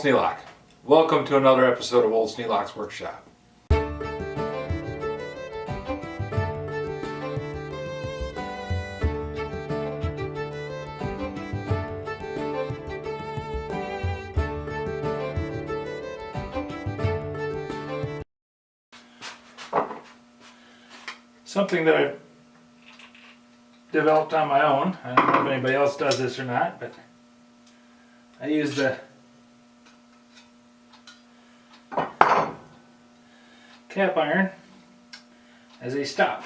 Sneelock. Welcome to another episode of Old Sneelock's Workshop. Something that I've developed on my own. I don't know if anybody else does this or not, but I use the cap iron as a stop.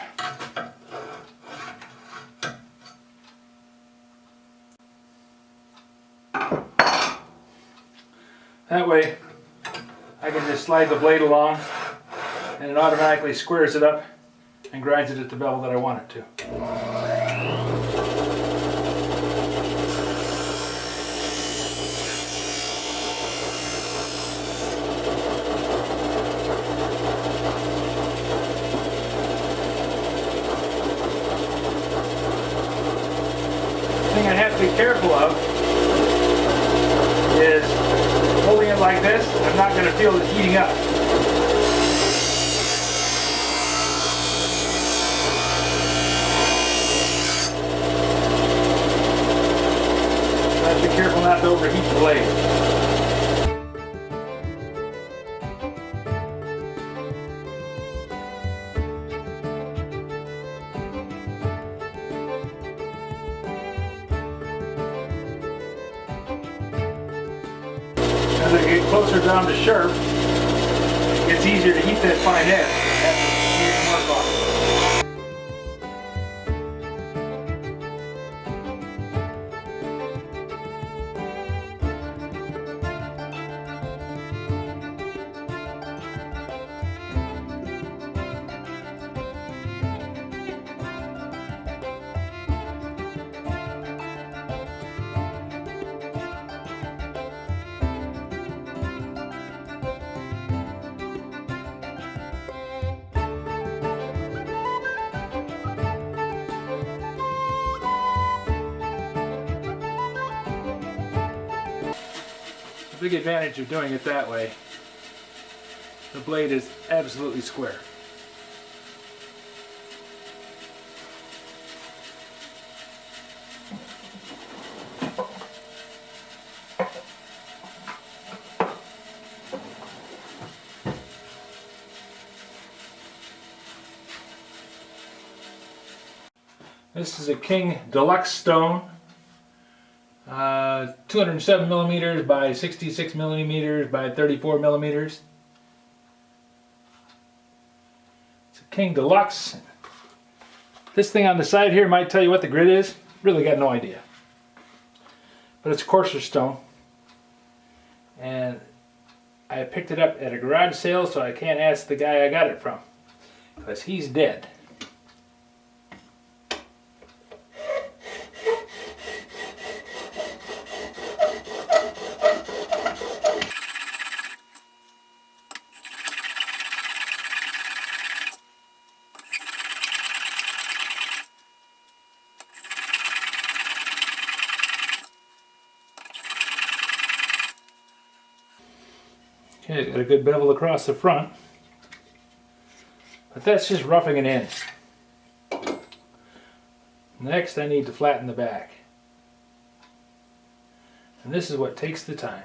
That way I can just slide the blade along and it automatically squares it up and grinds it at the bevel that I want it to. The thing I have to be careful of is holding it like this. I'm not going to feel it heating up. Be careful not to overheat the blade. As I get closer down to sharp, it gets easier to heat that fine edge. That's more fun. The big advantage of doing it that way, the blade is absolutely square. This is a King Deluxe stone. 207 millimeters by 66 millimeters by 34 millimeters. It's a King Deluxe. This thing on the side here might tell you what the grit is. Really got no idea. But it's coarser stone. And I picked it up at a garage sale, so I can't ask the guy I got it from, because he's dead. Okay, got a good bevel across the front, but that's just roughing it in. Next, I need to flatten the back, and this is what takes the time.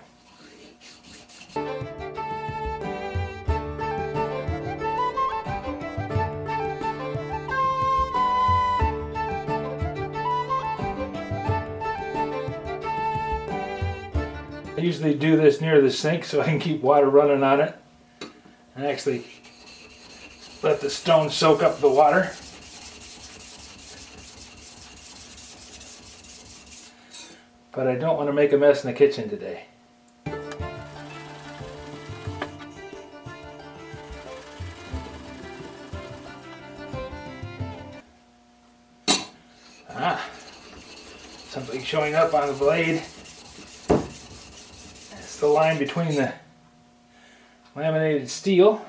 I usually do this near the sink so I can keep water running on it and actually let the stone soak up the water. But I don't want to make a mess in the kitchen today. Something showing up on the blade. The line between the laminated steel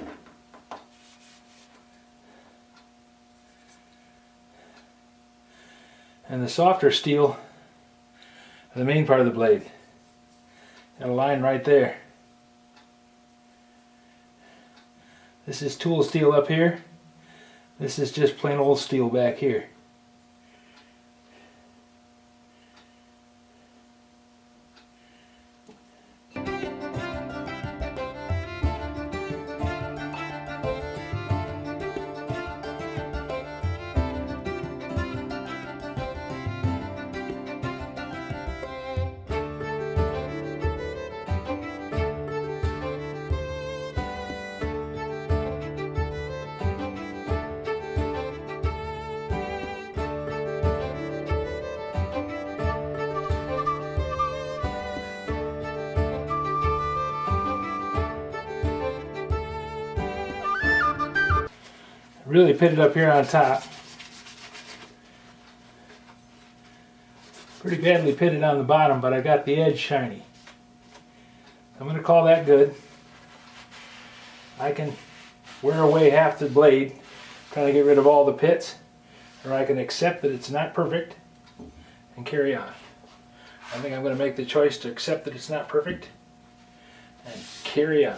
and the softer steel, the main part of the blade. Got a line right there. This is tool steel up here. This is just plain old steel back here. Really pitted up here on top. Pretty badly pitted on the bottom, but I got the edge shiny. I'm going to call that good. I can wear away half the blade, trying to get rid of all the pits, or I can accept that it's not perfect and carry on. I think I'm going to make the choice to accept that it's not perfect and carry on.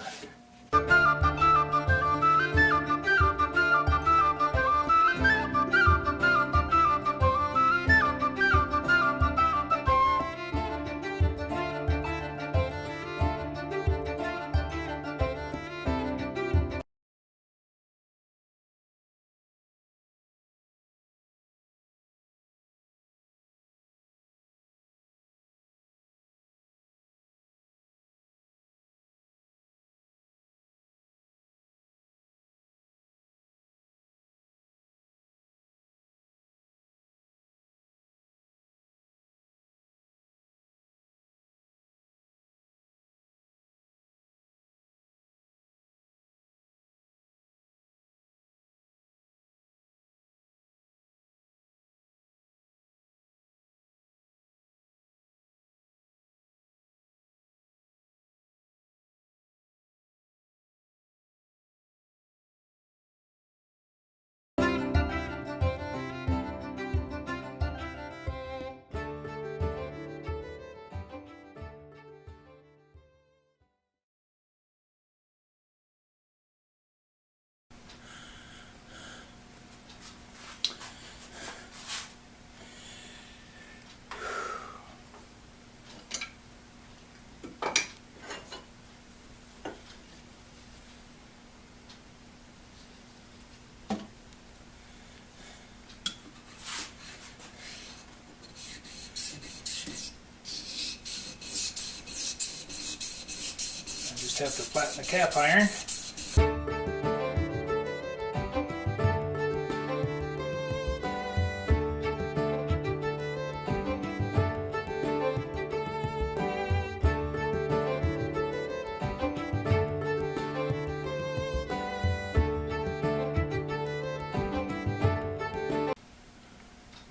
Just have to flatten the cap iron.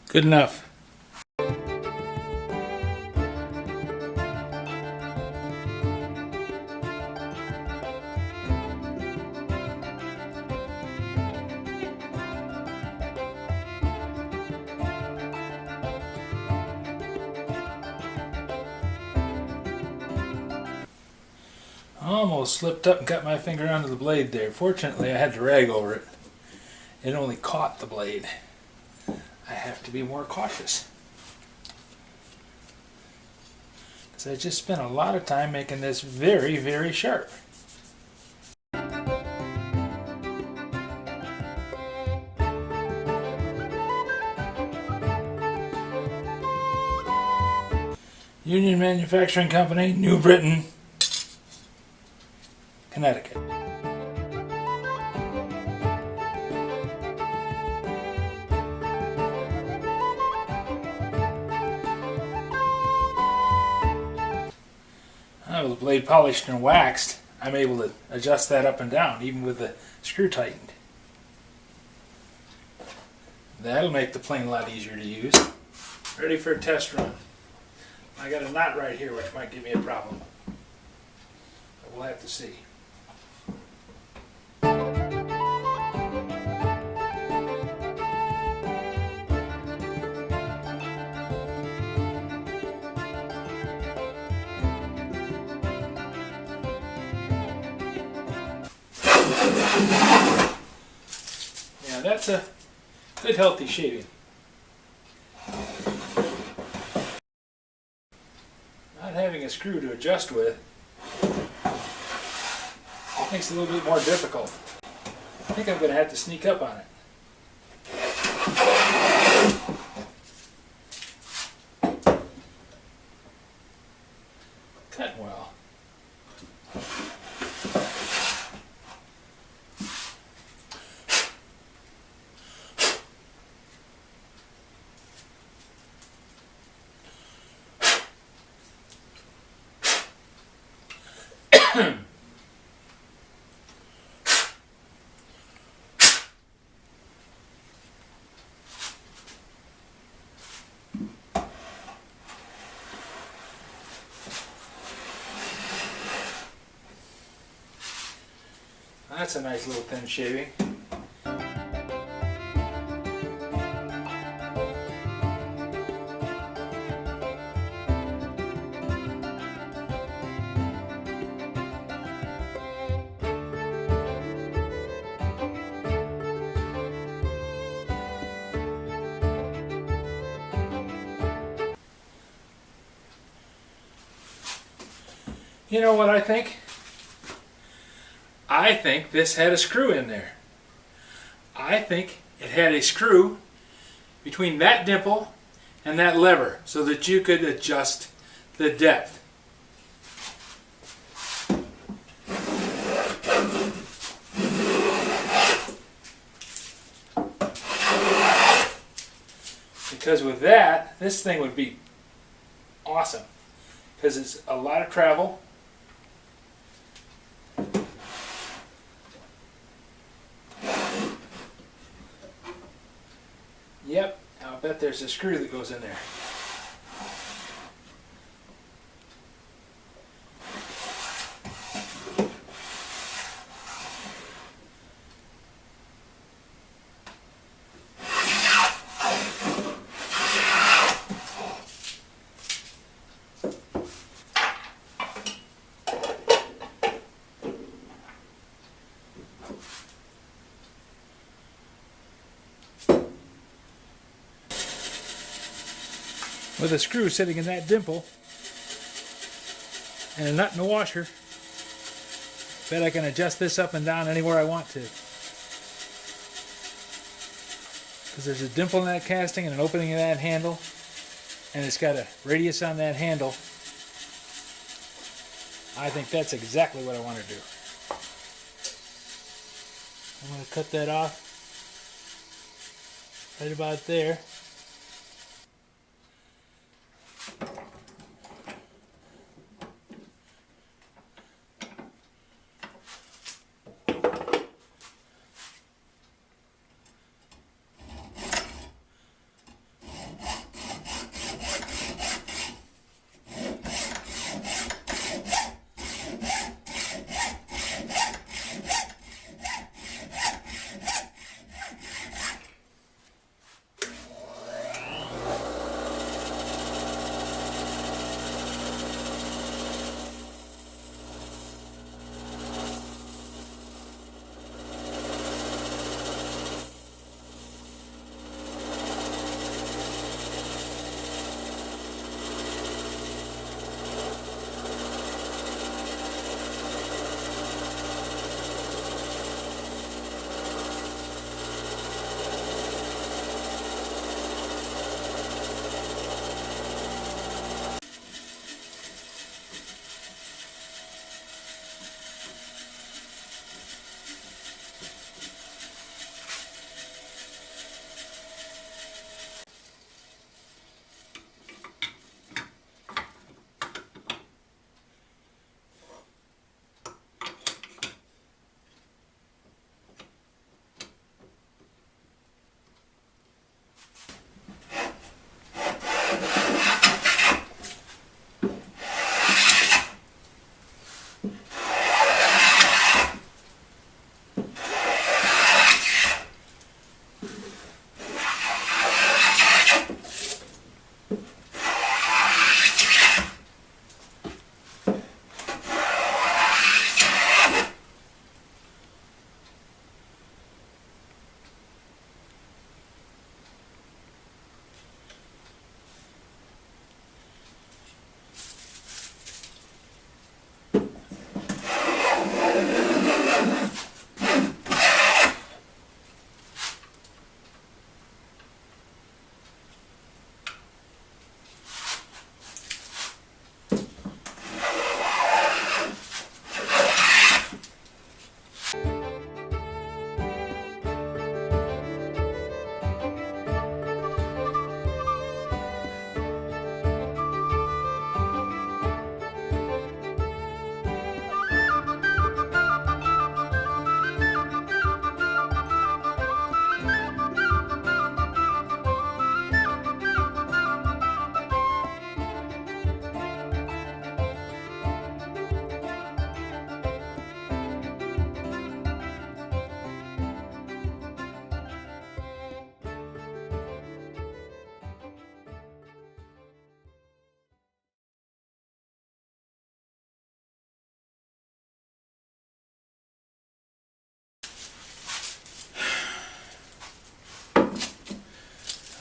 Good enough. Almost slipped up and got my finger onto the blade there. Fortunately, I had to rag over it. It only caught the blade. I have to be more cautious. Because I just spent a lot of time making this very, very sharp. Union Manufacturing Company, New Britain, Connecticut. With the blade polished and waxed, I'm able to adjust that up and down, even with the screw tightened. That'll make the plane a lot easier to use. Ready for a test run. I got a knot right here which might give me a problem. But we'll have to see. that's a good healthy shaving. Not having a screw to adjust with makes it a little bit more difficult. I think I'm going to have to sneak up on it. Cutting well. That's a nice little thin shaving. You know what I think? I think this had a screw in there. I think it had a screw between that dimple and that lever so that you could adjust the depth. Because with that, this thing would be awesome. Because it's a lot of travel. Yep, I'll bet there's a screw that goes in there. With a screw sitting in that dimple and a nut in the washer, bet I can adjust this up and down anywhere I want to. Because there's a dimple in that casting and an opening in that handle, and it's got a radius on that handle. I think that's exactly what I want to do. I'm going to cut that off right about there.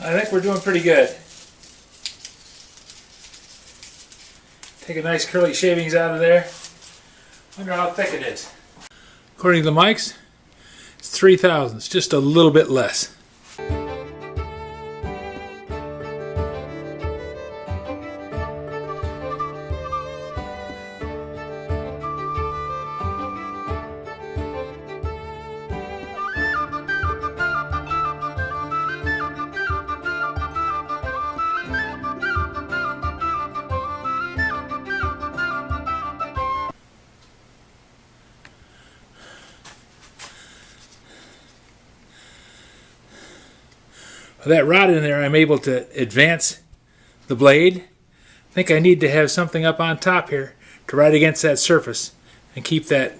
I think we're doing pretty good. Take a nice curly shavings out of there. Wonder how thick it is. According to the mics, it's 3/1000, just a little bit less. With that rod in there, I'm able to advance the blade. I think I need to have something up on top here to ride against that surface and keep that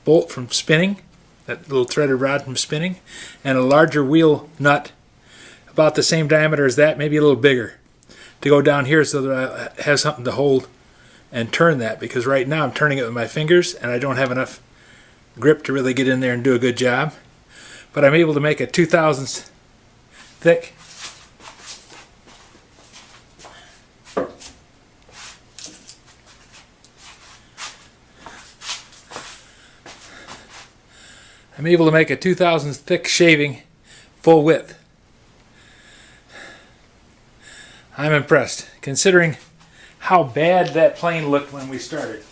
bolt from spinning, that little threaded rod from spinning, and a larger wheel nut about the same diameter as that, maybe a little bigger, to go down here so that I have something to hold and turn that, because right now I'm turning it with my fingers and I don't have enough grip to really get in there and do a good job. But I'm able to make a 2/1000 thick. I'm able to make a 2/1000 thick shaving, full width. I'm impressed, considering how bad that plane looked when we started.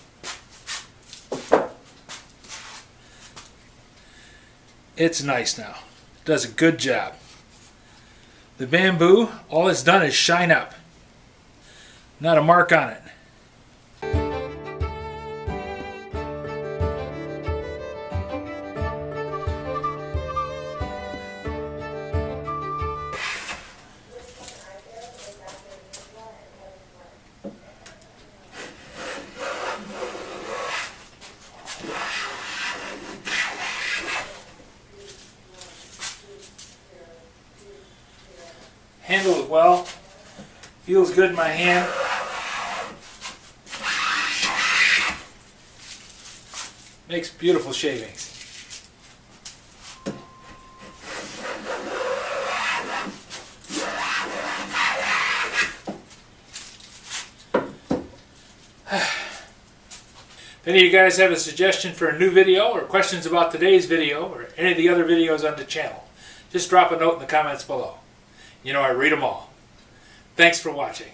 It's nice now. Does a good job. The bamboo, all it's done is shine up. Not a mark on it. Handles it well, feels good in my hand. Makes beautiful shavings. If any of you guys have a suggestion for a new video or questions about today's video or any of the other videos on the channel, just drop a note in the comments below. You know I read them all. Thanks for watching.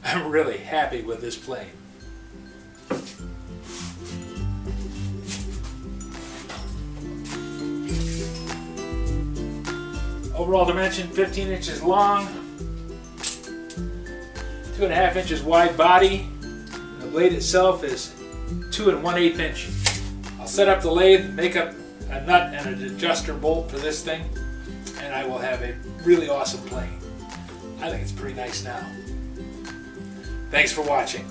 I'm really happy with this plane. Overall dimension 15 inches long, 2.5 inches wide body. The blade itself is 2 1/8 inch. I'll set up the lathe, make up a nut and an adjuster bolt for this thing, and I will have a really awesome plane. I think it's pretty nice now. Thanks for watching.